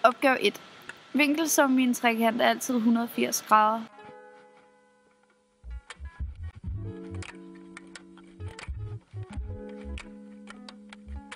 Opgave 1. Vinkelsummen i en trekant er altid 180 grader.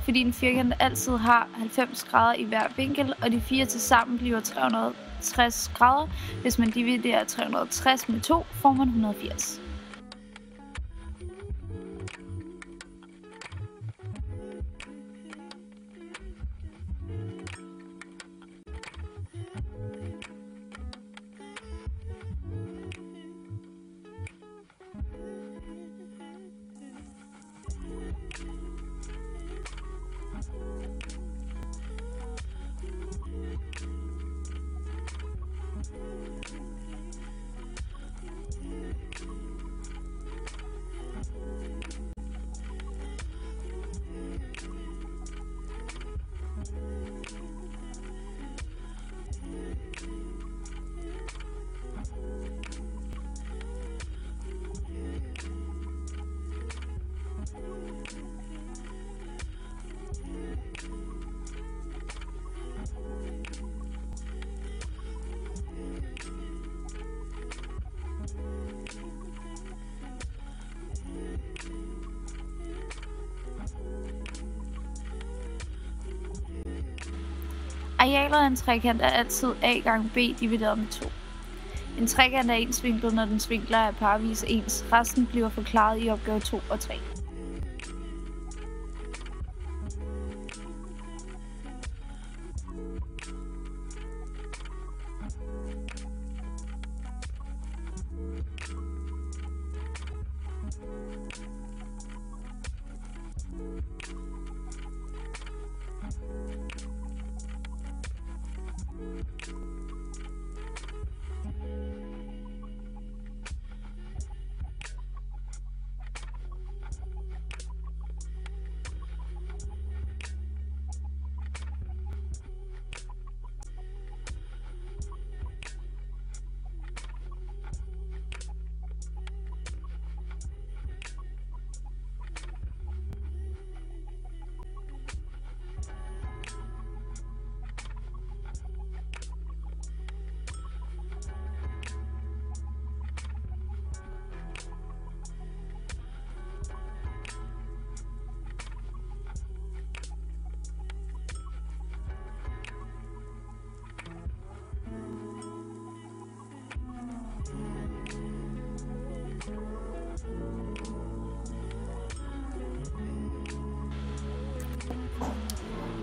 Fordi en firkant altid har 90 grader i hver vinkel, og de 4 til sammen bliver 360 grader. Hvis man dividerer 360 med 2, får man 180. Arealet af en trekant er altid a gange b divideret med 2. En trekant er ensvinklet, når dens vinkler er parvis ens. Resten bliver forklaret i opgave 2 og 3.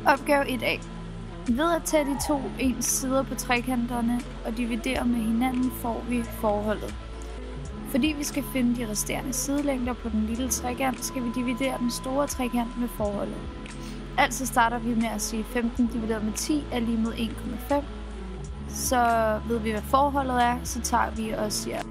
Opgave 1a. Ved at tage de to ens sider på trekanterne og dividere med hinanden, får vi forholdet. Fordi vi skal finde de resterende sidelængder på den lille trekant, skal vi dividere den store trekant med forholdet. Altså starter vi med at sige 15 divideret med 10 er lige med 1,5. Så ved vi, hvad forholdet er, så tager vi og siger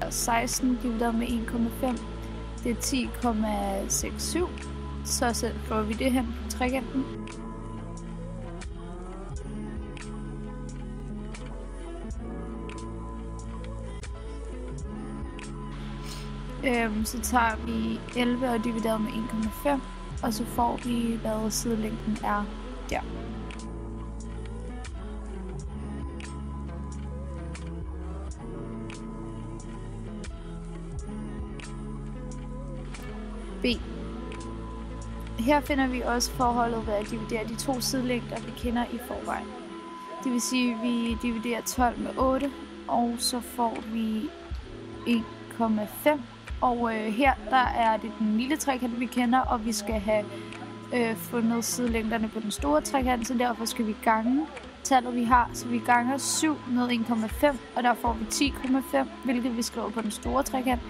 og 16 divideret med 1,5, det er 10,67. Så får vi det hen på trekanten. Så tager vi 11 og dividerer med 1,5, og så får vi, hvad sidelængden er der. B. Her finder vi også forholdet ved at dividere de to sidelængder, vi kender i forvejen. Det vil sige, at vi dividerer 12 med 8, og så får vi 1,5. Og her der er det den lille trekant, vi kender, og vi skal have fundet sidelængderne på den store trekant, så derfor skal vi gange tallet, vi har. Så vi ganger 7 med 1,5, og der får vi 10,5, hvilket vi skriver på den store trekant.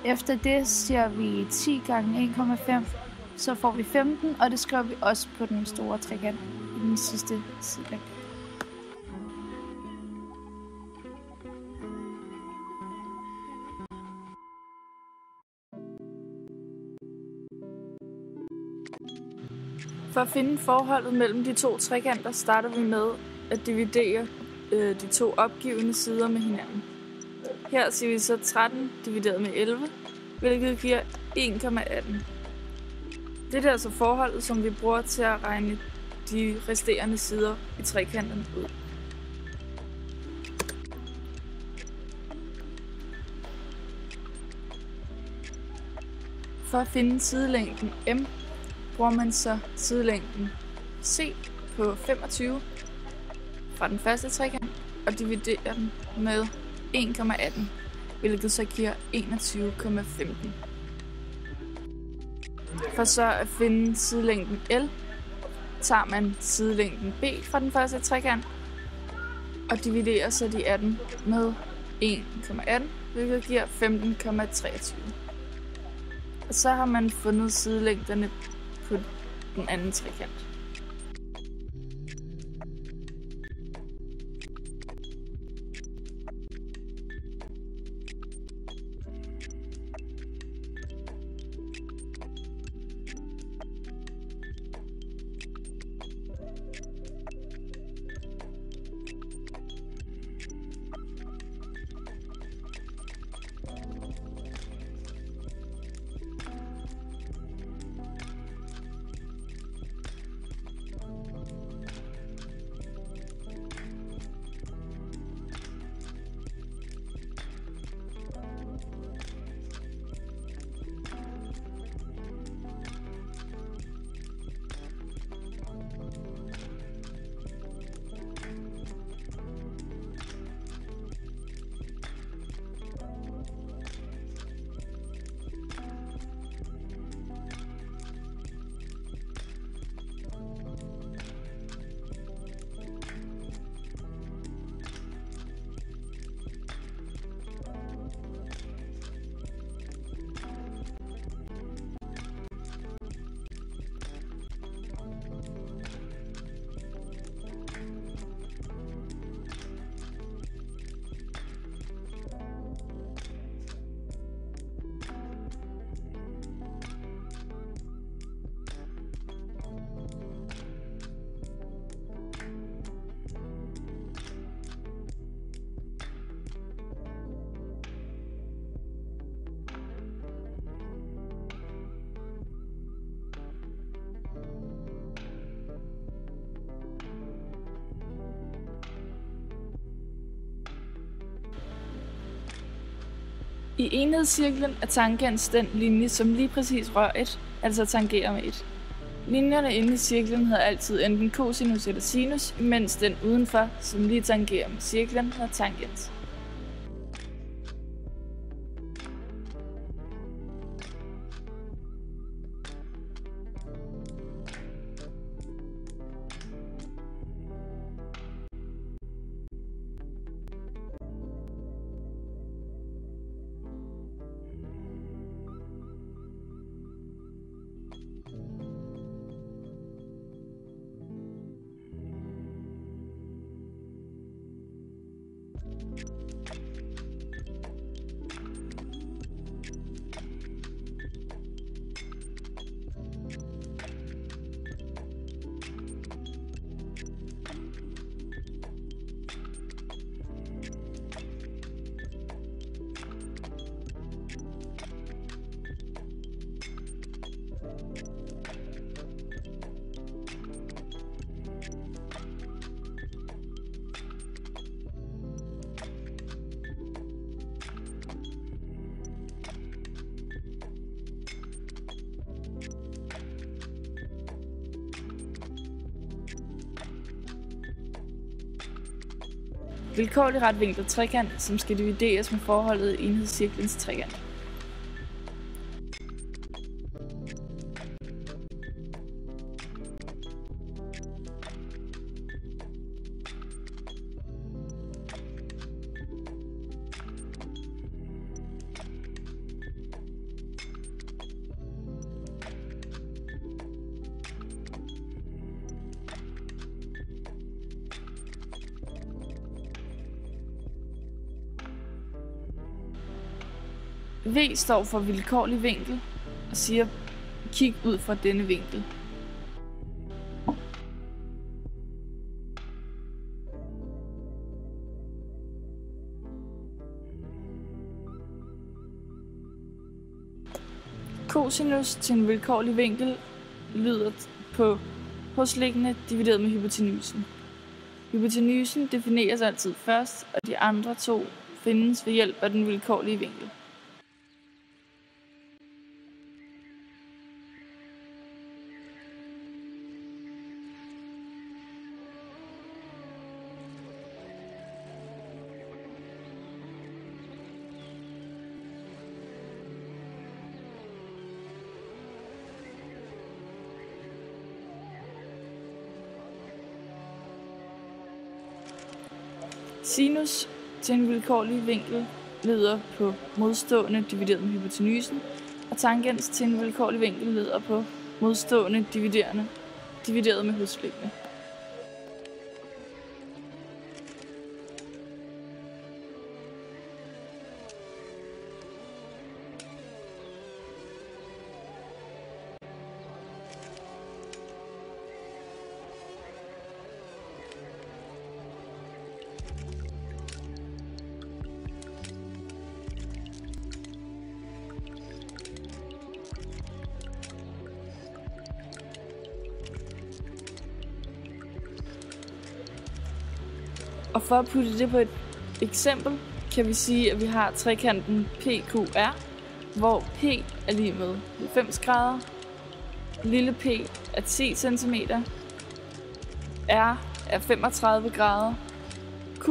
Efter det siger vi 10 gange 1,5, så får vi 15, og det skriver vi også på den store trekant i den sidste sidelængde. For at finde forholdet mellem de to trekanter, starter vi med at dividere de to opgivende sider med hinanden. Her siger vi så 13 divideret med 11, hvilket giver 1,18. Det er altså forholdet, som vi bruger til at regne de resterende sider i trekanten ud. For at finde sidelængden M, bruger man så sidelængden C på 25 fra den første trekant og dividerer den med 1,18, hvilket så giver 21,15. For så at finde sidelængden L, tager man sidelængden B fra den første trekant og dividerer så de 18 med 1,18, hvilket giver 15,23. Og så har man fundet sidelængderne på den anden trekant. I enhedscirklen er tangents den linje, som lige præcis rører et, altså tangerer med et. Linjerne inde i cirklen hedder altid enten cosinus eller sinus, mens den udenfor, som lige tangerer med cirklen, hedder tangens. Vilkårlig retvinklet trekant, som skal divideres med forholdet i enhedscirklens trekant. V står for vilkårlig vinkel og siger, kig ud fra denne vinkel. Cosinus til en vilkårlig vinkel lyder på hosliggende divideret med hypotenusen. Hypotenusen defineres altid først, og de andre to findes ved hjælp af den vilkårlige vinkel. Sinus til en vilkårlig vinkel lyder på modstående divideret med hypotenusen, og tangens til en vilkårlig vinkel lyder på modstående divideret med hosliggende. Og for at putte det på et eksempel, kan vi sige, at vi har trekanten PQR, hvor P er lige med 90 grader, lille p er 10 cm, R er 35 grader, Q